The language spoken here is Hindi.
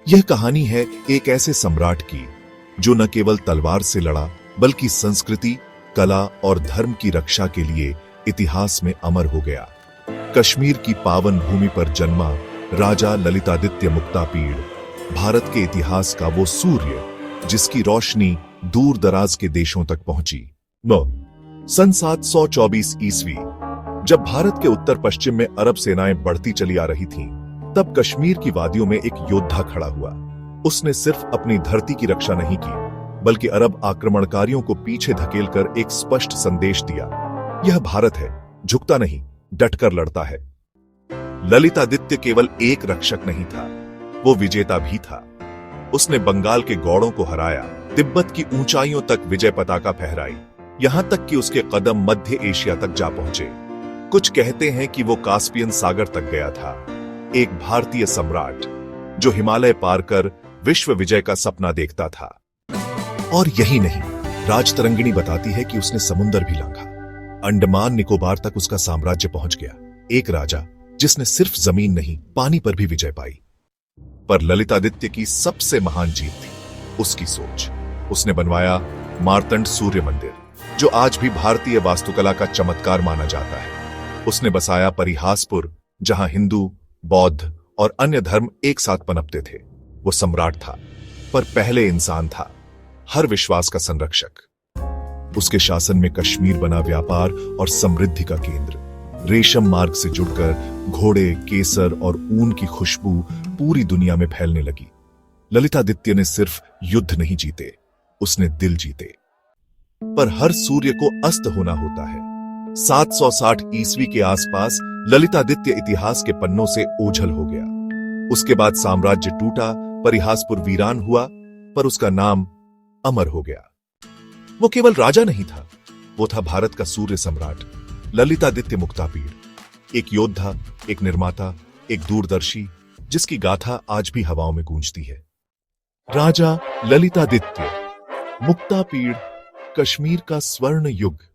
यह कहानी है एक ऐसे सम्राट की जो न केवल तलवार से लड़ा बल्कि संस्कृति, कला और धर्म की रक्षा के लिए इतिहास में अमर हो गया। कश्मीर की पावन भूमि पर जन्मा राजा ललितादित्य मुक्तापीड़ भारत के इतिहास का वो सूर्य जिसकी रोशनी दूर दराज के देशों तक पहुंची। सन 724 ईस्वी जब भारत के उत्तर पश्चिम में अरब सेनाएं बढ़ती चली आ रही थीं, तब कश्मीर की वादियों में एक योद्धा खड़ा हुआ। उसने सिर्फ अपनी धरती की रक्षा नहीं की, बल्कि अरब आक्रमणकारियों को पीछे धकेलकर एक स्पष्ट संदेश दिया। यह भारत है, झुकता नहीं, डटकर लड़ता है। ललितादित्य केवल एक रक्षक नहीं था, वो विजेता भी था। उसने बंगाल के गौड़ों को हराया, तिब्बत की ऊंचाइयों तक विजय पताका फहराई, यहां तक कि उसके कदम मध्य एशिया तक जा पहुंचे। कुछ कहते हैं कि वो कास्पियन सागर तक गया था। एक भारतीय सम्राट जो हिमालय पार कर विश्व विजय का सपना देखता था। और यही नहीं, राजतरंगिणी बताती है कि उसने समुंदर भी लांघा, अंडमान निकोबार तक उसका साम्राज्य पहुंच गया। एक राजा जिसने सिर्फ जमीन नहीं, पानी पर भी विजय पाई। पर ललितादित्य की सबसे महान जीत थी उसकी सोच। उसने बनवाया मार्तंड सूर्य मंदिर, जो आज भी भारतीय वास्तुकला का चमत्कार माना जाता है। उसने बसाया परिहासपुर, जहां हिंदू, बौद्ध और अन्य धर्म एक साथ पनपते थे। वो सम्राट था, पर पहले इंसान था, हर विश्वास का संरक्षक। उसके शासन में कश्मीर बना व्यापार और समृद्धि का केंद्र। रेशम मार्ग से जुड़कर घोड़े, केसर और ऊन की खुशबू पूरी दुनिया में फैलने लगी। ललितादित्य ने सिर्फ युद्ध नहीं जीते, उसने दिल जीते। पर हर सूर्य को अस्त होना होता है। 760 ईस्वी के आसपास ललितादित्य इतिहास के पन्नों से ओझल हो गया। उसके बाद साम्राज्य टूटा, परिहासपुर वीरान हुआ, पर उसका नाम अमर हो गया। वो केवल राजा नहीं था, वो था भारत का सूर्य सम्राट ललितादित्य मुक्तापीड़। एक योद्धा, एक निर्माता, एक दूरदर्शी, जिसकी गाथा आज भी हवाओं में गूंजती है। राजा ललितादित्य मुक्तापीड़, कश्मीर का स्वर्ण युग।